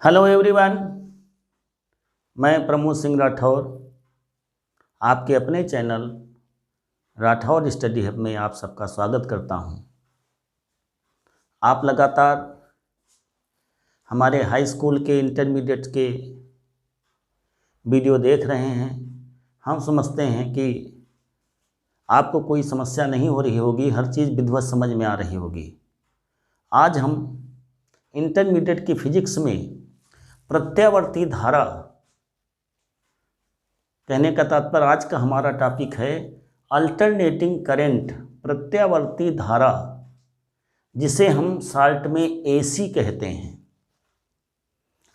Hello everyone, मैं प्रमोद सिंह राठौर आपके अपने चैनल राठौर स्टडी हब में आप सबका स्वागत करता हूं। आप लगातार हमारे हाई स्कूल के इंटरमीडिएट के वीडियो देख रहे हैं। हम समझते हैं कि आपको कोई समस्या नहीं हो रही होगी, हर चीज़ विधिवत समझ में आ रही होगी। आज हम इंटरमीडिएट की फिजिक्स में प्रत्यावर्ती धारा, कहने का तात्पर्य आज का हमारा टॉपिक है अल्टरनेटिंग करंट, प्रत्यावर्ती धारा, जिसे हम शॉर्ट में एसी कहते हैं।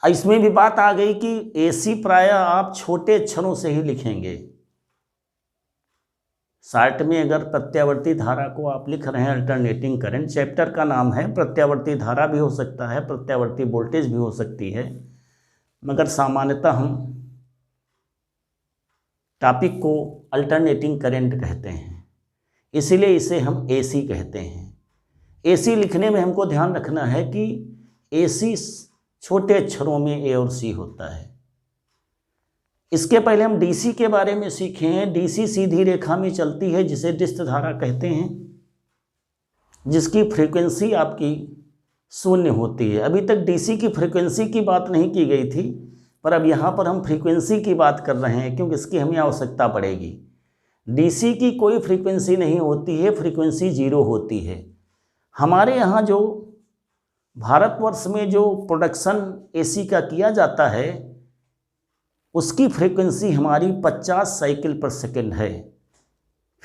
इसमें भी बात आ गई कि एसी प्रायः आप छोटे अक्षरों से ही लिखेंगे। शॉर्ट में अगर प्रत्यावर्ती धारा को आप लिख रहे हैं अल्टरनेटिंग करंट, चैप्टर का नाम है, प्रत्यावर्ती धारा भी हो सकता है, प्रत्यावर्ती वोल्टेज भी हो सकती है, मगर सामान्यतः हम टॉपिक को अल्टरनेटिंग करंट कहते हैं, इसीलिए इसे हम एसी कहते हैं। एसी लिखने में हमको ध्यान रखना है कि एसी छोटे अक्षरों में ए और सी होता है। इसके पहले हम डीसी के बारे में सीखे हैं। डीसी सीधी रेखा में चलती है, जिसे डिस्क धारा कहते हैं, जिसकी फ्रीक्वेंसी आपकी शून्य होती है। अभी तक डीसी की फ्रीक्वेंसी की बात नहीं की गई थी, पर अब यहाँ पर हम फ्रीक्वेंसी की बात कर रहे हैं, क्योंकि इसकी हमें आवश्यकता पड़ेगी। डीसी की कोई फ्रीक्वेंसी नहीं होती है, फ्रीक्वेंसी 0 होती है। हमारे यहाँ जो भारतवर्ष में जो प्रोडक्शन एसी का किया जाता है, उसकी फ्रीक्वेंसी हमारी 50 साइकिल पर सेकेंड है,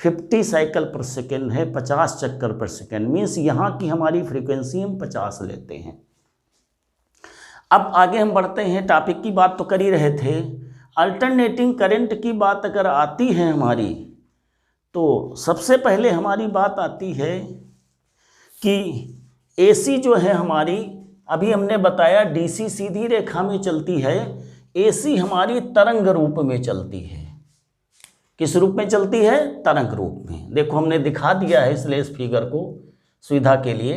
50 साइकिल पर सेकेंड है, 50 चक्कर पर सेकेंड। मीन्स यहाँ की हमारी फ्रीक्वेंसी हम 50 लेते हैं। अब आगे हम बढ़ते हैं। टॉपिक की बात तो कर ही रहे थे। अल्टरनेटिंग करंट की बात अगर आती है हमारी, तो सबसे पहले हमारी बात आती है कि एसी जो है हमारी, अभी हमने बताया डीसी सीधी रेखा में चलती है, एसी हमारी तरंग रूप में चलती है। किस रूप में चलती है? तरंग रूप में। देखो हमने दिखा दिया है इसलिए इस फिगर को सुविधा के लिए।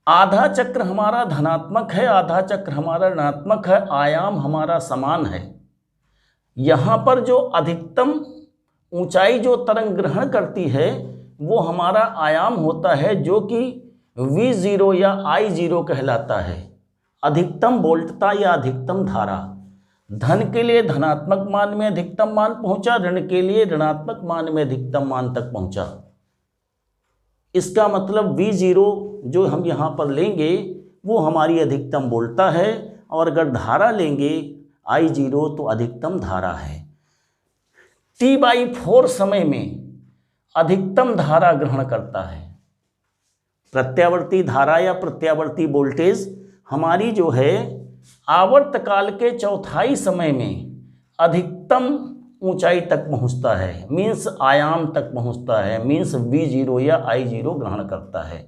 आधा चक्र हमारा धनात्मक है, आधा चक्र हमारा ऋणात्मक है, आयाम हमारा समान है। यहाँ पर जो अधिकतम ऊंचाई जो तरंग ग्रहण करती है वो हमारा आयाम होता है, जो कि V0 या I0 कहलाता है। अधिकतम वोल्टता या अधिकतम धारा, धन के लिए धनात्मक मान में अधिकतम मान पहुंचा, ऋण के लिए ऋणात्मक मान में अधिकतम मान तक पहुंचा। इसका मतलब V0 जो हम यहाँ पर लेंगे वो हमारी अधिकतम वोल्टता है, और अगर धारा लेंगे I0 तो अधिकतम धारा है। T/4 समय में अधिकतम धारा ग्रहण करता है। प्रत्यावर्ती धारा या प्रत्यावर्ती वोल्टेज हमारी जो है आवर्तकाल के चौथाई समय में अधिकतम ऊंचाई तक पहुंचता है, मीन्स आयाम तक पहुंचता है, मीन्स V0 या I0 ग्रहण करता है।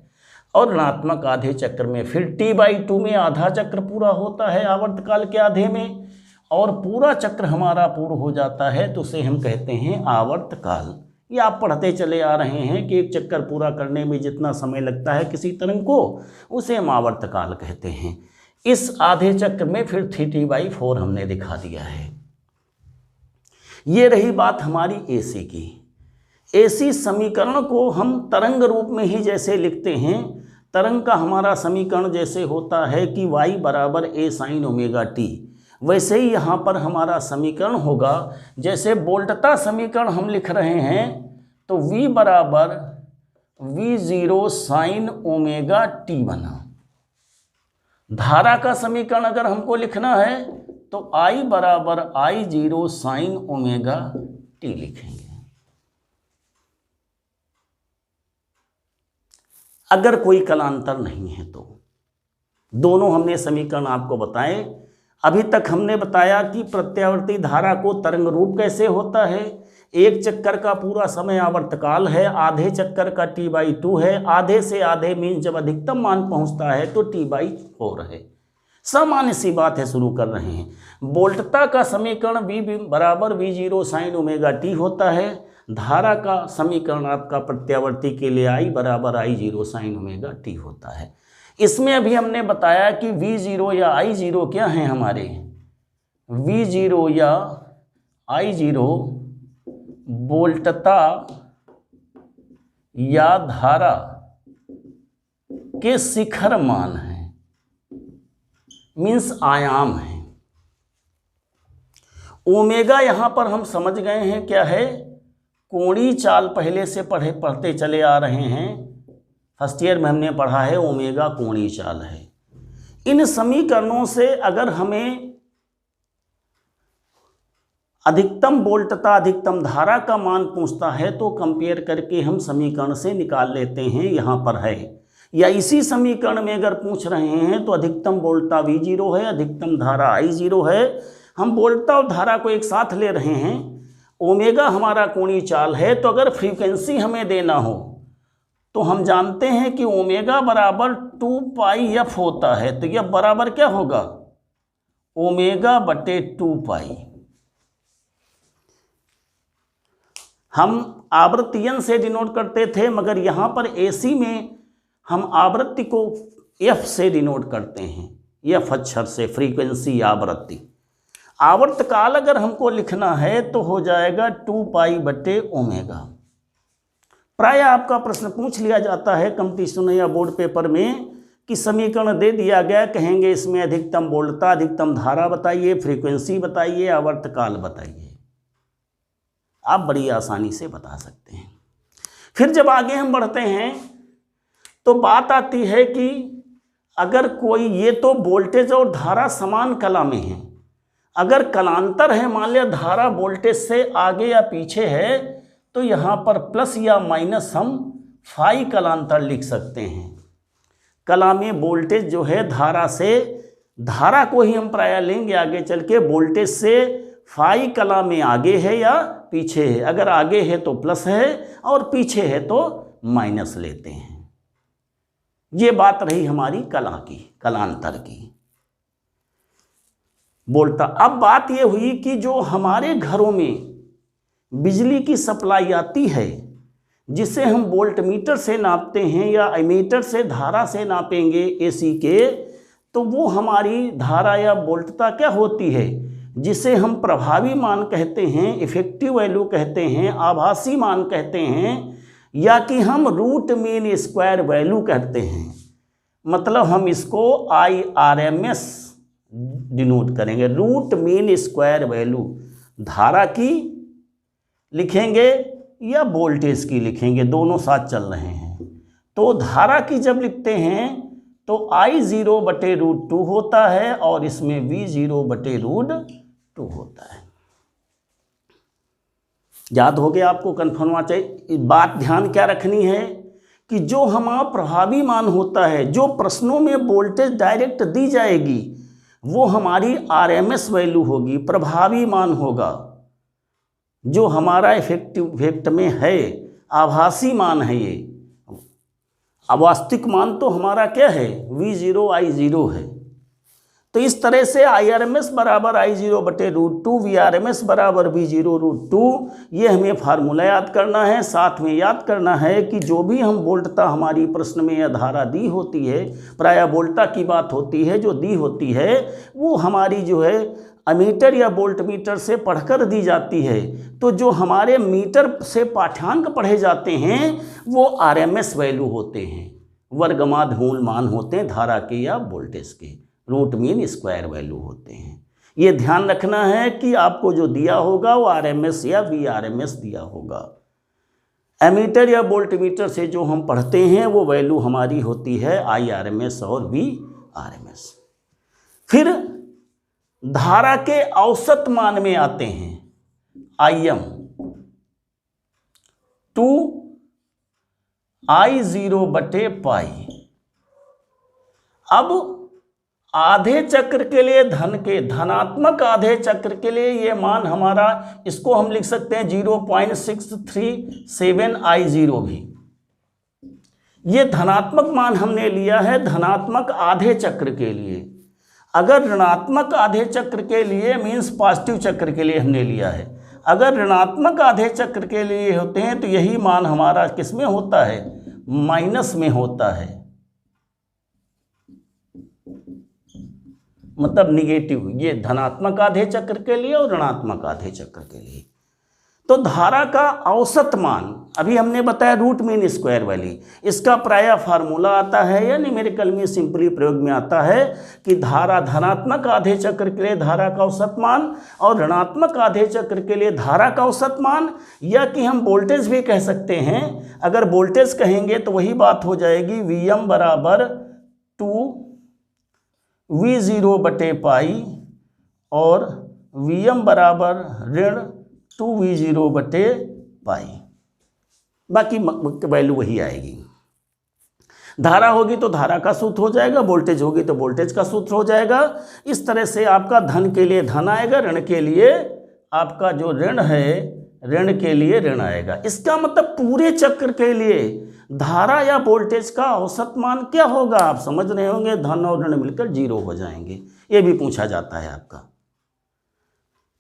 और ऋणात्मक आधे चक्र में फिर T/2 में आधा चक्र पूरा होता है आवर्तकाल के आधे में, और पूरा चक्र हमारा पूर्ण हो जाता है, तो उसे हम कहते हैं आवर्तकाल। ये आप पढ़ते चले आ रहे हैं कि एक चक्कर पूरा करने में जितना समय लगता है किसी तरंग को, उसे हम आवर्तकाल कहते हैं। इस आधे चक्र में फिर 3T/4 हमने दिखा दिया है। ये रही बात हमारी एसी की। एसी समीकरण को हम तरंग रूप में ही जैसे लिखते हैं, तरंग का हमारा समीकरण जैसे होता है कि y बराबर a sin ओमेगा t, वैसे ही यहाँ पर हमारा समीकरण होगा। जैसे वोल्टता समीकरण हम लिख रहे हैं, तो V बराबर V0 sin ओमेगा t बना। धारा का समीकरण अगर हमको लिखना है तो I बराबर I0 sin ओमेगा t लिखेंगे। अगर कोई कलांतर नहीं है तो दोनों हमने समीकरण आपको बताए। अभी तक हमने बताया कि प्रत्यावर्ती धारा को तरंग रूप कैसे होता है। एक चक्कर का पूरा समय आवर्तकाल है, आधे चक्कर का T/2 है, आधे से आधे मीन्स जब अधिकतम मान पहुंचता है तो T/4 है। सामान्य सी बात है, शुरू कर रहे हैं। वोल्टता का समीकरण V बराबर V0 sin ओमेगा t होता है। धारा का समीकरण आपका प्रत्यावर्ती के लिए I बराबर I0 sin ओमेगा t होता है। इसमें अभी हमने बताया कि V0 या I0 क्या हैं हमारे, V0 या I0 वोल्टता या धारा के शिखर मान हैं, मीन्स आयाम है। ओमेगा यहां पर हम समझ गए हैं क्या है, कोणीय चाल पहले से पढ़ते चले आ रहे हैं, फर्स्ट ईयर में हमने पढ़ा है ओमेगा कोणीय चाल है। इन समीकरणों से अगर हमें अधिकतम वोल्टता अधिकतम धारा का मान पूछता है तो कंपेयर करके हम समीकरण से निकाल लेते हैं, यहाँ पर है। या इसी समीकरण में अगर पूछ रहे हैं तो अधिकतम वोल्टता V0 है, अधिकतम धारा I0 है। हम वोल्टता और धारा को एक साथ ले रहे हैं, ओमेगा हमारा कोणीय चाल है, तो अगर फ्रीक्वेंसी हमें देना हो तो हम जानते हैं कि ओमेगा बराबर 2πf होता है। तो यह बराबर क्या होगा, ओमेगा बटे 2π। हम आवृत्तियन से डिनोट करते थे, मगर यहाँ पर AC में हम आवृत्ति को F से डिनोट करते हैं, F अक्षर से, फ्रीक्वेंसी आवृत्ति। आवर्तकाल अगर हमको लिखना है तो हो जाएगा 2π बटे ओमेगा। प्राय आपका प्रश्न पूछ लिया जाता है कंपटीशन या बोर्ड पेपर में कि समीकरण दे दिया गया, कहेंगे इसमें अधिकतम वोल्टता अधिकतम धारा बताइए, फ्रीक्वेंसी बताइए, आवर्तकाल बताइए। आप बड़ी आसानी से बता सकते हैं। फिर जब आगे हम बढ़ते हैं तो बात आती है कि अगर कोई, ये तो वोल्टेज और धारा समान कला में है, अगर कलांतर है, मान लिया धारा वोल्टेज से आगे या पीछे है, तो यहाँ पर प्लस या माइनस हम फाई कलांतर लिख सकते हैं। कला में वोल्टेज जो है धारा से, धारा को ही हम प्राय लेंगे आगे चल के, वोल्टेज से फाई कला में आगे है या पीछे है। अगर आगे है तो प्लस है और पीछे है तो माइनस लेते हैं। ये बात रही हमारी कला की, कलांतर की, वोल्टता। अब बात ये हुई कि जो हमारे घरों में बिजली की सप्लाई आती है, जिसे हम वोल्ट मीटर से नापते हैं या एमीटर से धारा से नापेंगे AC के, तो वो हमारी धारा या वोल्टता क्या होती है, जिसे हम प्रभावी मान कहते हैं, इफेक्टिव वैल्यू कहते हैं, आभासी मान कहते हैं, या कि हम रूट मीन स्क्वायर वैल्यू कहते हैं। मतलब हम इसको IRMS डिनोट करेंगे, रूट मीन स्क्वायर वैल्यू। धारा की लिखेंगे या वोल्टेज की लिखेंगे, दोनों साथ चल रहे हैं। तो धारा की जब लिखते हैं तो I0 बटे √2 होता है और इसमें V0 बटे √2 होता है। याद हो गया आपको, कन्फर्म होना चाहिए। बात ध्यान क्या रखनी है कि जो हमारा प्रभावी मान होता है, जो प्रश्नों में वोल्टेज डायरेक्ट दी जाएगी, वो हमारी RMS वैल्यू होगी, प्रभावी मान होगा। जो हमारा इफेक्ट में है, आभासी मान है, ये अवास्तविक मान तो हमारा क्या है, V0 I0 है। तो इस तरह से IRMS बराबर I0 बटे √2, VRMS बराबर V0 √2, ये हमें फार्मूला याद करना है। साथ में याद करना है कि जो भी हम वोल्टता हमारी प्रश्न में या धारा दी होती है, प्रायः वोल्टता की बात होती है, जो दी होती है वो हमारी जो है अमीटर या वोल्ट मीटर से पढ़कर दी जाती है। तो जो हमारे मीटर से पाठ्यांक पढ़े जाते हैं वो RMS वैल्यू होते हैं, वर्गमाद मूल मान होते हैं धारा के या वोल्टेज के, रूट मीन स्क्वायर वैल्यू होते हैं। ये ध्यान रखना है कि आपको जो दिया होगा वो RMS या VRMS दिया होगा। एमीटर या वोल्ट मीटर से जो हम पढ़ते हैं वो वैल्यू हमारी होती है IRMS और VRMS। फिर धारा के औसत मान में आते हैं, IM 2I0 बटे पाई। अब आधे चक्र के लिए धनात्मक आधे चक्र के लिए ये मान हमारा, इसको हम लिख सकते हैं 0.637 I0 भी। ये धनात्मक मान हमने लिया है धनात्मक आधे चक्र के लिए। अगर ऋणात्मक आधे चक्र के लिए मीन्स पॉजिटिव चक्र के लिए हमने लिया है। अगर ऋणात्मक आधे चक्र के लिए होते हैं तो यही मान हमारा किस में होता है, माइनस में होता है। मतलब निगेटिव, ये धनात्मक आधे चक्र के लिए और ऋणात्मक आधे चक्र के लिए। तो धारा का औसत मान अभी हमने बताया रूट मीन स्क्वायर वैल्यू, इसका प्रायः फार्मूला आता है या न्यूमेरिकल में सिंपली प्रयोग में आता है कि धारा धनात्मक आधे चक्र के लिए धारा का औसत मान और ऋणात्मक आधे चक्र के लिए धारा का औसत मान, या कि हम वोल्टेज भी कह सकते हैं। अगर वोल्टेज कहेंगे तो वही बात हो जाएगी Vm बराबर 2V0 बटे पाई और Vm बराबर ऋण 2V0 बटे पाई, बाकी वैल्यू वही आएगी। धारा होगी तो धारा का सूत्र हो जाएगा, वोल्टेज होगी तो वोल्टेज का सूत्र हो जाएगा। इस तरह से आपका धन के लिए धन आएगा, ऋण के लिए आपका जो ऋण है ऋण के लिए ऋण आएगा। इसका मतलब पूरे चक्र के लिए धारा या वोल्टेज का औसत मान क्या होगा, आप समझ रहे होंगे, धन और ऋण मिलकर 0 हो जाएंगे। ये भी पूछा जाता है आपका।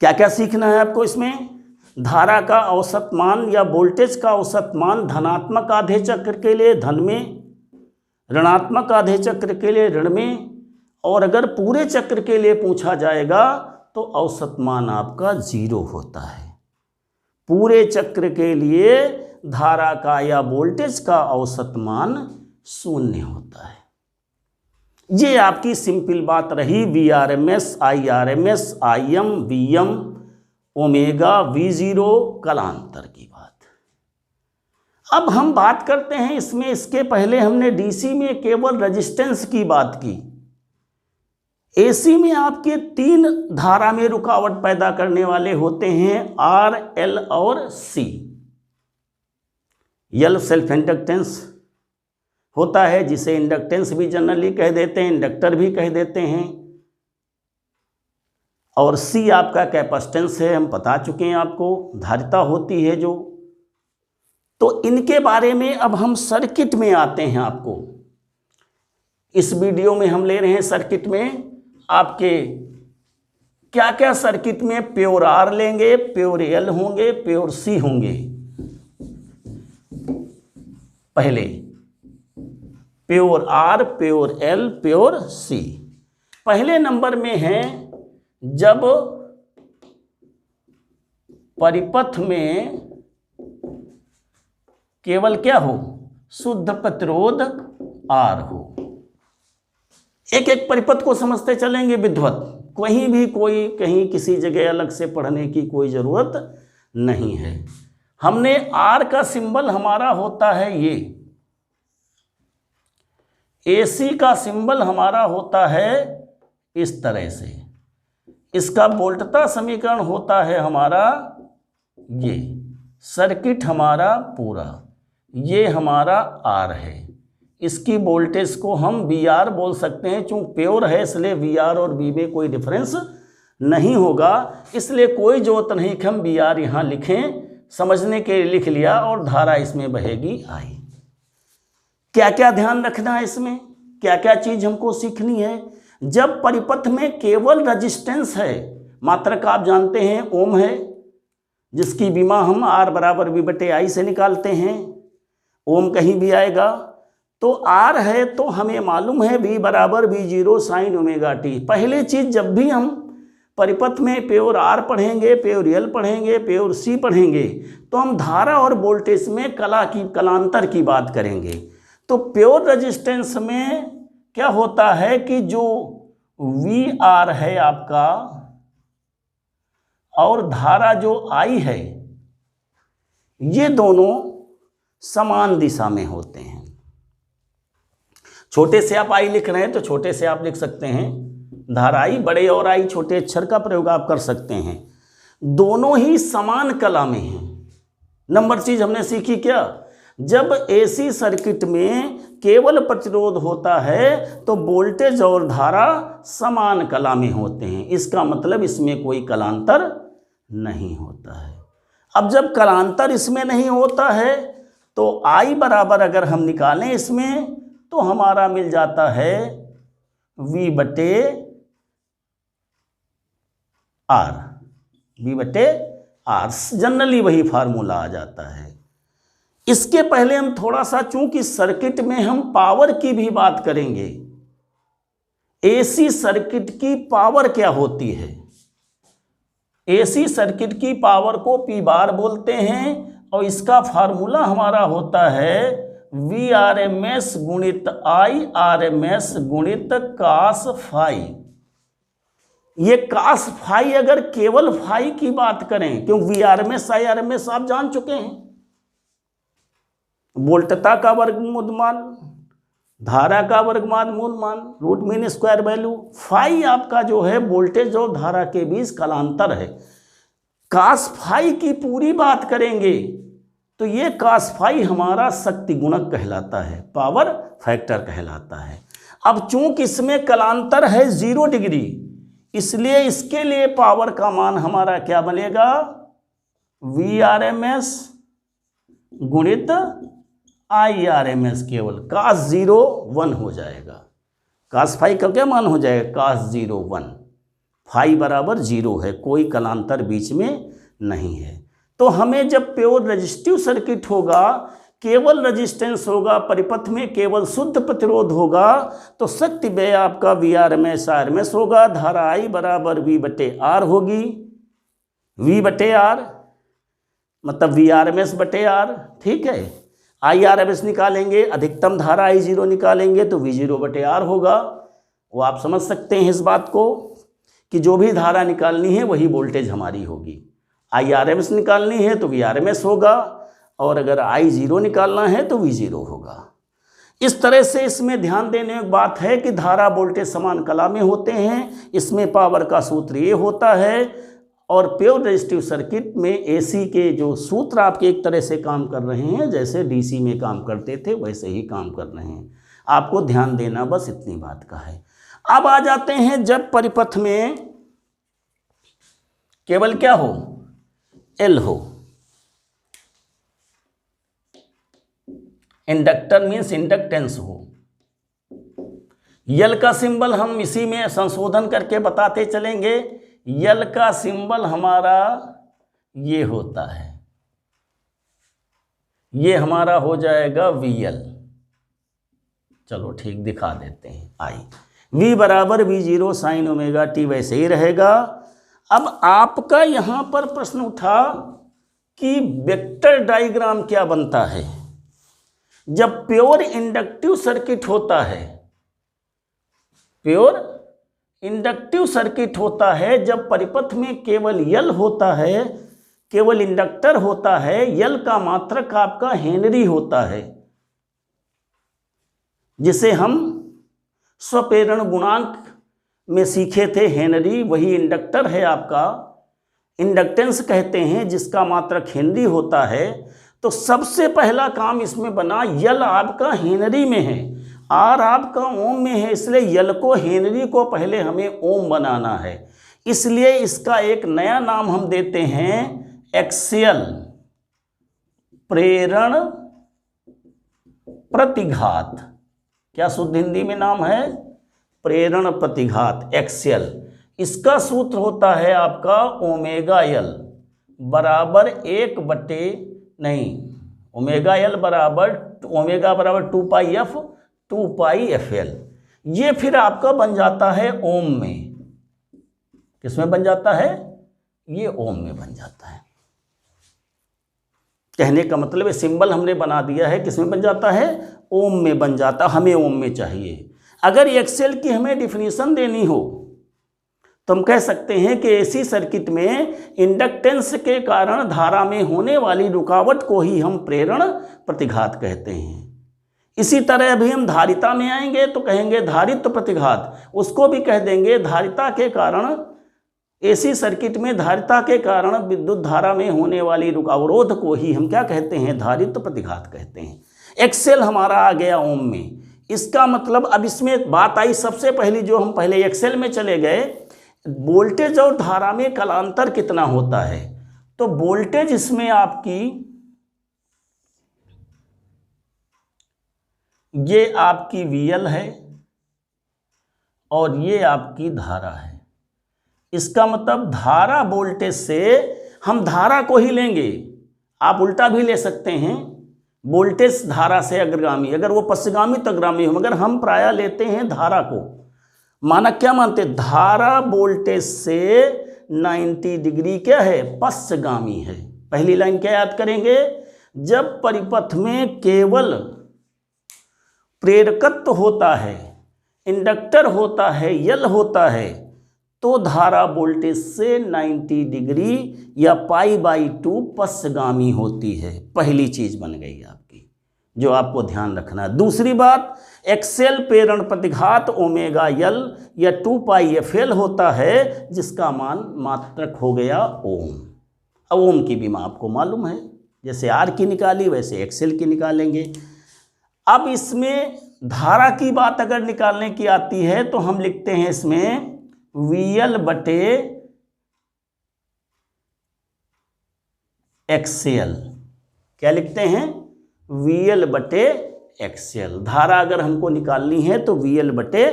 क्या क्या सीखना है आपको इसमें? धारा का औसत मान या वोल्टेज का औसत मान धनात्मक आधे चक्र के लिए धन में, ऋणात्मक आधे चक्र के लिए ऋण में, और अगर पूरे चक्र के लिए पूछा जाएगा तो औसत मान आपका 0 होता है। पूरे चक्र के लिए धारा का या वोल्टेज का औसत मान 0 होता है। ये आपकी सिंपल बात रही, Vrms, Irms, Im, Vm, omega V0 कलांतर की बात। अब हम बात करते हैं इसमें, इसके पहले हमने डीसी में केवल रेजिस्टेंस की बात की। एसी में आपके 3 धारा में रुकावट पैदा करने वाले होते हैं, R, L और C। L सेल्फ इंडक्टेंस होता है, जिसे इंडक्टेंस भी जनरली कह देते हैं, इंडक्टर भी कह देते हैं, और C आपका कैपेसिटेंस है, हम बता चुके हैं आपको, धारिता होती है जो। तो इनके बारे में अब हम सर्किट में आते हैं। आपको इस वीडियो में हम ले रहे हैं सर्किट में आपके क्या क्या सर्किट में प्योर R लेंगे, प्योर L होंगे, प्योर C होंगे। पहले pure R, pure L, pure C। पहले नंबर में है जब परिपथ में केवल क्या हो, शुद्ध प्रतिरोध R हो। एक एक परिपथ को समझते चलेंगे विद्वत, कहीं भी कोई कहीं किसी जगह अलग से पढ़ने की कोई ज़रूरत नहीं है। हमने R का सिंबल हमारा होता है ये, AC का सिंबल हमारा होता है इस तरह से, इसका वोल्टता समीकरण होता है हमारा ये, सर्किट हमारा पूरा ये हमारा R है। इसकी वोल्टेज को हम VR बोल सकते हैं, चूँकि प्योर है इसलिए VR और V में कोई डिफरेंस नहीं होगा, इसलिए कोई जरूरत नहीं कि हम VR यहाँ लिखें, समझने के लिए लिख लिया और धारा इसमें बहेगी I। क्या क्या ध्यान रखना है इसमें, क्या क्या चीज़ हमको सीखनी है? जब परिपथ में केवल रजिस्टेंस है, मात्रक आप जानते हैं ओम है, जिसकी विमा हम R बराबर V बटे I से निकालते हैं, ओम कहीं भी आएगा। तो R है तो हमें मालूम है V बराबर V0 साइन ओमेगा t। पहले चीज़, जब भी हम परिपथ में प्योर R पढ़ेंगे, प्योर L पढ़ेंगे, प्योर C पढ़ेंगे, तो हम धारा और वोल्टेज में कलांतर की बात करेंगे। तो प्योर रेजिस्टेंस में क्या होता है कि जो VR है आपका और धारा जो I है, ये दोनों समान दिशा में होते हैं। छोटे से आप I लिख रहे हैं तो छोटे से आप लिख सकते हैं धारा I, बड़े और I छोटे अक्षर का प्रयोग आप कर सकते हैं। दोनों ही समान कला में हैं। नंबर चीज हमने सीखी क्या, जब AC सर्किट में केवल प्रतिरोध होता है तो वोल्टेज और धारा समान कला में होते हैं। इसका मतलब इसमें कोई कलांतर नहीं होता है। अब जब कलांतर इसमें नहीं होता है तो I बराबर अगर हम निकालें इसमें तो हमारा मिल जाता है V बटे R, V बटे R, जनरली वही फार्मूला आ जाता है। इसके पहले हम थोड़ा सा, चूंकि सर्किट में हम पावर की भी बात करेंगे, एसी सर्किट की पावर क्या होती है? एसी सर्किट की पावर को पी बार बोलते हैं और इसका फार्मूला हमारा होता है VRMS गुणित IRMS गुणित cos फाई। ये cos फाई अगर केवल फाई की बात करें, क्यों VRMS IRMS आप जान चुके हैं, वोल्टता का वर्गमूल मान, धारा का वर्गमान मूल मान, root mean square value. Phi आपका जो है वोल्टेज और धारा के बीच कालांतर है। कास फाई की पूरी बात करेंगे तो ये कास फाई हमारा शक्ति गुणक कहलाता है, पावर फैक्टर कहलाता है। अब चूंकि इसमें कालांतर है 0 डिग्री, इसलिए इसके लिए पावर का मान हमारा क्या बनेगा, VRMS गुणित IRMS, केवल cos 0 1 हो जाएगा। cos फाई का क्या मान हो जाएगा, cos 0 1। फाई बराबर 0 है, कोई कालांतर बीच में नहीं है। तो हमें जब प्योर रेजिस्टिव सर्किट होगा, केवल रेजिस्टेंस होगा, परिपथ में केवल शुद्ध प्रतिरोध होगा, तो शक्ति व्यय आपका VRMS IRMS होगा। धारा I बराबर V/R होगी, V/R मतलब VRMS बटे R, ठीक है। IRMS निकालेंगे, अधिकतम धारा I0 निकालेंगे तो V0/R होगा। वो आप समझ सकते हैं इस बात को कि जो भी धारा निकालनी है वही वोल्टेज हमारी होगी। IRMS निकालनी है तो VRMS होगा, और अगर I0 निकालना है तो V0 होगा। इस तरह से इसमें ध्यान देने की बात है कि धारा वोल्टेज समान कला में होते हैं। इसमें पावर का सूत्र ये होता है, और प्योर रेजिस्टिव सर्किट में एसी के जो सूत्र आपके एक तरह से काम कर रहे हैं, जैसे डीसी में काम करते थे वैसे ही काम कर रहे हैं। आपको ध्यान देना बस इतनी बात का है। अब आ जाते हैं जब परिपथ में केवल क्या हो, एल हो, इंडक्टर मीन्स इंडक्टेंस हो। यल का सिंबल हम इसी में संशोधन करके बताते चलेंगे। यल का सिंबल हमारा ये होता है, ये हमारा हो जाएगा VL। चलो ठीक दिखा देते हैं। I V बराबर V0 साइन ओमेगा t, वैसे ही रहेगा। अब आपका यहां पर प्रश्न उठा कि वेक्टर डायग्राम क्या बनता है जब प्योर इंडक्टिव सर्किट होता है। प्योर इंडक्टिव सर्किट होता है जब परिपथ में केवल यल होता है, केवल इंडक्टर होता है। यल का मात्रक आपका हेनरी होता है, जिसे हम स्वप्रेरण गुणांक में सीखे थे। हेनरी वही इंडक्टर है आपका, इंडक्टेंस कहते हैं जिसका मात्रक हेनरी होता है। तो सबसे पहला काम इसमें बना, यल आपका हेनरी में है, आर आपका ओम में है, इसलिए यल को हेनरी को पहले हमें ओम बनाना है। इसलिए इसका एक नया नाम हम देते हैं एक्सियल प्रेरण प्रतिघात। क्या शुद्ध हिंदी में नाम है, प्रेरण प्रतिघात, एक्सियल। इसका सूत्र होता है आपका ओमेगा यल बराबर ओमेगा यल बराबर ओमेगा बराबर 2πf/2πfl। ये फिर आपका बन जाता है ओम में। किसमें बन जाता है, ये ओम में बन जाता है। कहने का मतलब है सिंबल हमने बना दिया है, किसमें बन जाता है, ओम में बन जाता। हमें ओम में चाहिए। अगर एक्सेल की हमें डिफिनीशन देनी हो तो हम कह सकते हैं कि एसी सर्किट में इंडक्टेंस के कारण धारा में होने वाली रुकावट को ही हम प्रेरण प्रतिघात कहते हैं। इसी तरह अभी हम धारिता में आएंगे तो कहेंगे धारित्व प्रतिघात, उसको भी कह देंगे धारिता के कारण। एसी सर्किट में धारिता के कारण विद्युत धारा में होने वाली अवरोध को ही हम क्या कहते हैं, धारित्व प्रतिघात कहते हैं। एक्सेल हमारा आ गया ओम में। इसका मतलब अब इसमें बात आई सबसे पहली, जो हम पहले एक्सेल में चले गए, वोल्टेज और धारा में कालांतर कितना होता है। तो वोल्टेज इसमें आपकी ये आपकी VL है और ये आपकी धारा है। इसका मतलब धारा वोल्टेज से हम धारा को ही लेंगे, आप उल्टा भी ले सकते हैं, वोल्टेज धारा से अग्रगामी, अगर वो पश्चगामी तो अग्रगामी हो, मगर हम प्रायः लेते हैं धारा को। मानक क्या मानते हैं? धारा वोल्टेज से 90 डिग्री क्या है? पश्चगामी है। पहली लाइन क्या याद करेंगे? जब परिपथ में केवल प्रेरकत्व होता है, इंडक्टर होता है, यल होता है, तो धारा वोल्टेज से 90 डिग्री या π/2 पश्चगामी होती है। पहली चीज बन गई आपकी, जो आपको ध्यान रखना है। दूसरी बात, एक्सेल प्रेरण प्रतिघात ओमेगा यल या 2πfl होता है, जिसका मान मात्रक हो गया ओम। अब ओम की भी माप आपको मालूम है, जैसे आर की निकाली वैसे एक्सेल की निकालेंगे। अब इसमें धारा की बात अगर निकालने की आती है तो हम लिखते हैं इसमें VL बटे XL। क्या लिखते हैं? VL बटे XL। धारा अगर हमको निकालनी है तो VL बटे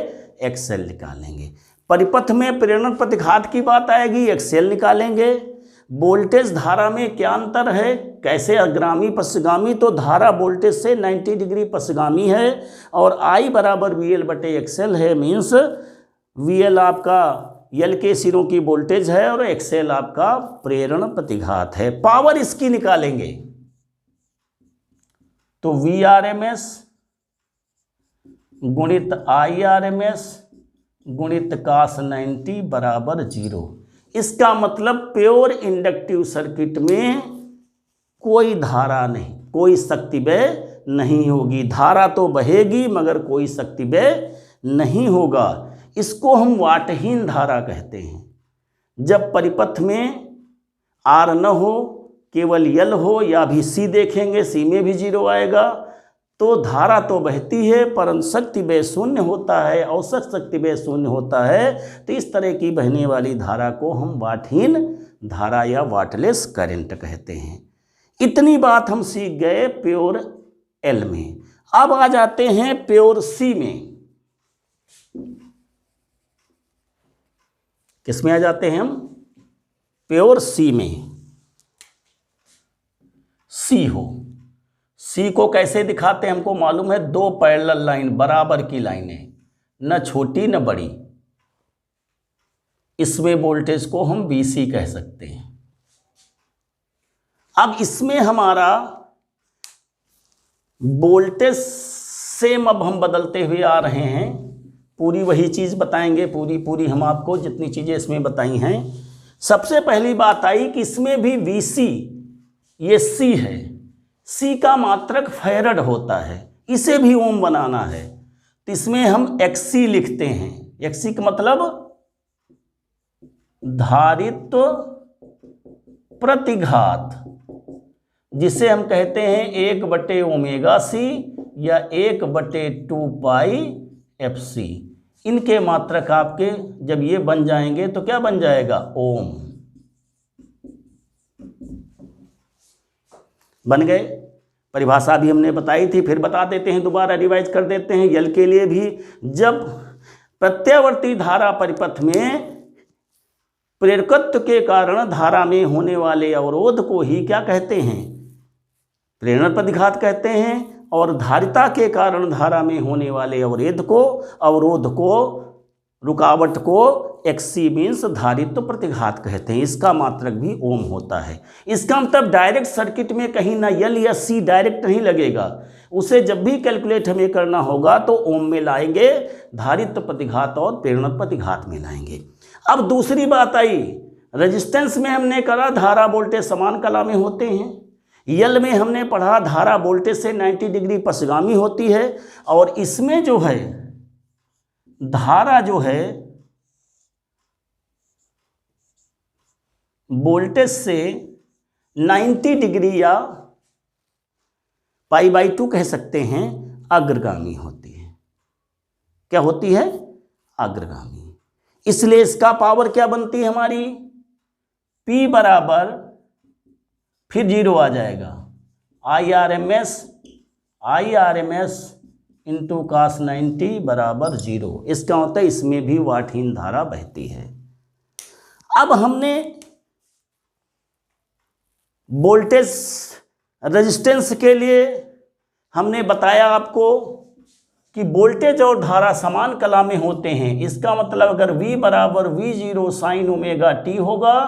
XL निकालेंगे। परिपथ में प्रेरण प्रतिघात की बात आएगी, XL निकालेंगे। वोल्टेज धारा में क्या अंतर है? कैसे? अग्रामी पश्चगामी, तो धारा वोल्टेज से 90 डिग्री पश्चगामी है और I बराबर VL बटे XL है। मीन्स VL आपका यल के सिरों की वोल्टेज है और XL आपका प्रेरण प्रतिघात है। पावर इसकी निकालेंगे तो Vrms गुणित Irms गुणित cos 90 बराबर 0। इसका मतलब प्योर इंडक्टिव सर्किट में कोई धारा नहीं, कोई शक्ति व्यय नहीं होगी। धारा तो बहेगी मगर कोई शक्ति व्यय नहीं होगा। इसको हम वाटहीन धारा कहते हैं। जब परिपथ में आर न हो, केवल यल हो, या भी सी देखेंगे, सी में भी 0 आएगा, तो धारा तो बहती है परंतु शक्ति व्यय शून्य होता है, औसत शक्ति व्यय शून्य होता है। तो इस तरह की बहने वाली धारा को हम वाटहीन धारा या वाटलेस करंट कहते हैं। इतनी बात हम सीख गए प्योर एल में। अब आ जाते हैं प्योर सी में। किसमें आ जाते हैं हम? प्योर सी में। सी हो, सी को कैसे दिखाते हैं हमको मालूम है। 2 पैरेलल लाइन, बराबर की लाइनें, न छोटी न बड़ी। इसमें वोल्टेज को हम VC कह सकते हैं। अब इसमें हमारा वोल्टेज सेम अब हम बदलते हुए आ रहे हैं। पूरी वही चीज़ बताएंगे, पूरी हम आपको जितनी चीज़ें इसमें बताई हैं। सबसे पहली बात आई कि इसमें भी VC, ये C है, C का मात्रक फैरड होता है, इसे भी ओम बनाना है तो इसमें हम XC लिखते हैं। XC का मतलब धारित्व प्रतिघात, जिसे हम कहते हैं 1/ω/C या 1/2πfC। इनके मात्रक आपके जब ये बन जाएंगे तो क्या बन जाएगा? ओम बन गए। परिभाषा भी हमने बताई थी, फिर बता देते हैं, दोबारा रिवाइज कर देते हैं। यल के लिए भी, जब प्रत्यावर्ती धारा परिपथ में प्रेरकत्व के कारण धारा में होने वाले अवरोध को ही क्या कहते हैं? प्रेरण प्रतिघात कहते हैं। और धारिता के कारण धारा में होने वाले अवरोध को, रुकावट को XC मीन्स धारित्व प्रतिघात कहते हैं। इसका मात्रक भी ओम होता है। इसका मतलब डायरेक्ट सर्किट में कहीं ना यल या C डायरेक्ट नहीं लगेगा, उसे जब भी कैलकुलेट हमें करना होगा तो ओम में लाएंगे, धारित्व प्रतिघात और प्रेरण प्रतिघात में लाएंगे। अब दूसरी बात आई, रेजिस्टेंस में हमने करा धारा वोल्टेज समान कला में होते हैं। यल में हमने पढ़ा धारा वोल्टेज से 90 डिग्री पश्चगामी होती है। और इसमें जो है धारा जो है वोल्टेज से 90 डिग्री या π/2 कह सकते हैं, अग्रगामी होती है। क्या होती है? अग्रगामी। इसलिए इसका पावर क्या बनती है हमारी? P बराबर, फिर 0 आ जाएगा, Irms इंटू cos 90 बराबर 0। इसका होता है इसमें भी वाटहीन धारा बहती है। अब हमने वोल्टेज रेजिस्टेंस के लिए हमने बताया आपको कि वोल्टेज और धारा समान कला में होते हैं। इसका मतलब अगर V बराबर V0 साइन ओमेगा टी होगा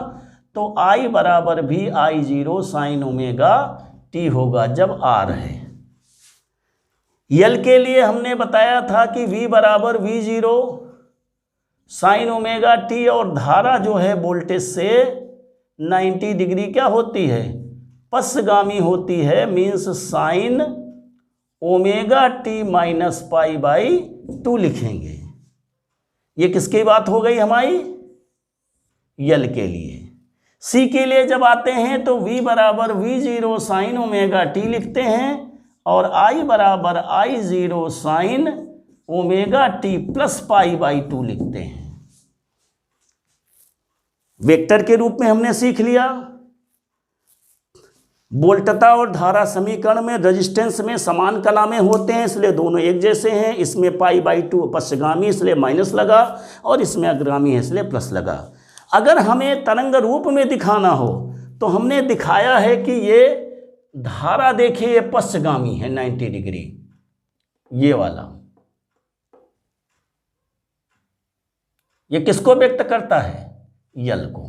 तो I बराबर भी I0 साइन ओमेगा टी होगा जब R है। L के लिए हमने बताया था कि V बराबर V0 साइन ओमेगा टी और धारा जो है वोल्टेज से 90 डिग्री क्या होती है, पश्चगामी होती है, means sine omega T minus pi by 2 लिखेंगे। ये किसकी बात हो गई हमारी, यल के लिए। सी के लिए जब आते हैं तो V बराबर V0 साइन ओमेगा टी लिखते हैं और I बराबर I0 sine omega T plus pi by 2 लिखते हैं। वेक्टर के रूप में हमने सीख लिया। वोल्टता और धारा समीकरण में रेजिस्टेंस में समान कला में होते हैं, इसलिए दोनों एक जैसे हैं। इसमें पाई बाई 2 पश्चगामी इसलिए माइनस लगा और इसमें अग्रगामी है इसलिए प्लस लगा। अगर हमें तरंग रूप में दिखाना हो तो हमने दिखाया है कि ये धारा देखिए ये पश्चगामी है 90 डिग्री, ये वाला, ये किसको व्यक्त करता है, यल को।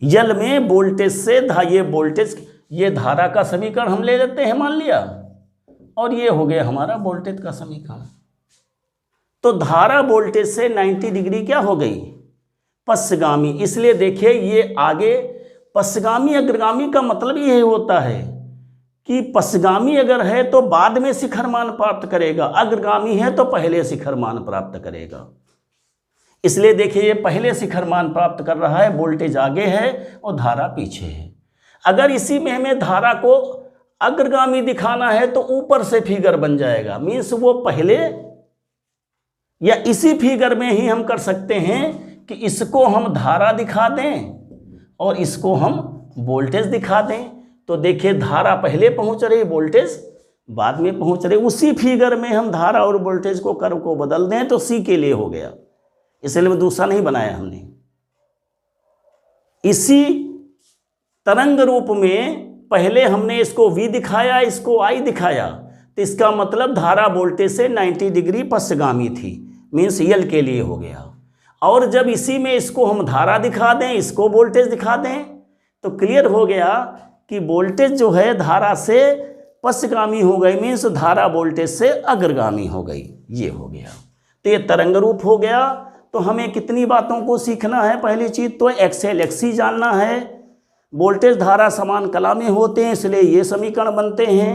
यल में वोल्टेज से ये वोल्टेज, ये धारा का समीकरण हम ले लेते हैं मान लिया, और ये हो गया हमारा वोल्टेज का समीकरण। तो धारा वोल्टेज से 90 डिग्री क्या हो गई, पश्चगामी। इसलिए देखिए ये आगे पश्चगामी अग्रगामी का मतलब यही होता है कि पश्चगामी अगर है तो बाद में शिखर मान प्राप्त करेगा, अग्रगामी है तो पहले शिखर मान प्राप्त करेगा। इसलिए देखिए ये पहले शिखर मान प्राप्त कर रहा है, वोल्टेज आगे है और धारा पीछे है। अगर इसी में हमें धारा को अग्रगामी दिखाना है तो ऊपर से फिगर बन जाएगा, मीन्स वो पहले, या इसी फिगर में ही हम कर सकते हैं कि इसको हम धारा दिखा दें और इसको हम वोल्टेज दिखा दें। तो देखिए धारा पहले पहुंच रही, वोल्टेज बाद में पहुंच रही। उसी फिगर में हम धारा और वोल्टेज को कर्व को बदल दें तो सी के लिए हो गया, इसलिए दूसरा नहीं बनाया हमने। इसी तरंग रूप में पहले हमने इसको V दिखाया, इसको I दिखाया, तो इसका मतलब धारा वोल्टेज से 90 डिग्री पश्चगामी थी, मीन्स यल के लिए हो गया। और जब इसी में इसको हम धारा दिखा दें, इसको वोल्टेज दिखा दें, तो क्लियर हो गया कि वोल्टेज जो है धारा से पश्चगामी हो गई, मीन्स धारा वोल्टेज से अग्रगामी हो गई, ये हो गया। तो ये तरंग रूप हो गया। तो हमें कितनी बातों को सीखना है, पहली चीज़ तो XL XC जानना है। वोल्टेज धारा समान कला में होते हैं इसलिए ये समीकरण बनते हैं।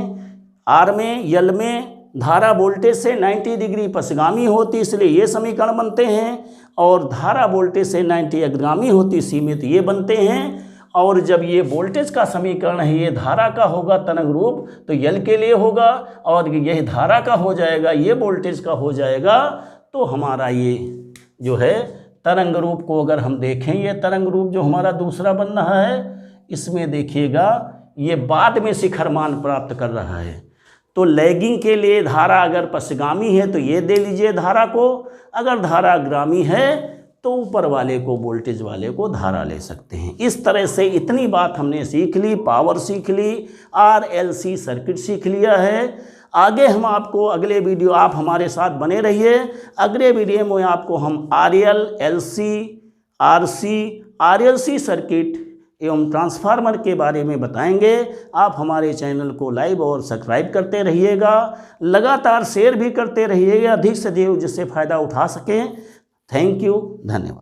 R में यल में धारा वोल्टेज से 90 डिग्री पश्चगामी होती इसलिए ये समीकरण बनते हैं, और धारा वोल्टेज से 90 अग्रगामी होती सी में तो ये बनते हैं। और जब ये वोल्टेज का समीकरण है ये धारा का होगा तरंग रूप तो यल के लिए होगा, और यही धारा का हो जाएगा, ये वोल्टेज का हो जाएगा। तो हमारा ये जो है तरंग रूप को अगर हम देखें, ये तरंग रूप जो हमारा दूसरा बन रहा है, इसमें देखिएगा ये बाद में शिखर मान प्राप्त कर रहा है। तो लैगिंग के लिए धारा अगर पश्चगामी है तो ये दे लीजिए धारा को, अगर धारा अग्रगामी है तो ऊपर वाले को, वोल्टेज वाले को धारा ले सकते हैं। इस तरह से इतनी बात हमने सीख ली, पावर सीख ली, RLC सर्किट सीख लिया है। आगे हम आपको अगले वीडियो, आप हमारे साथ बने रहिए, अगले वीडियो में आपको हम RL, LC, RC, RLC circuit एवं ट्रांसफार्मर के बारे में बताएंगे। आप हमारे चैनल को लाइक और सब्सक्राइब करते रहिएगा, लगातार शेयर भी करते रहिएगा अधिक से अधिक जिससे फ़ायदा उठा सकें। थैंक यू, धन्यवाद।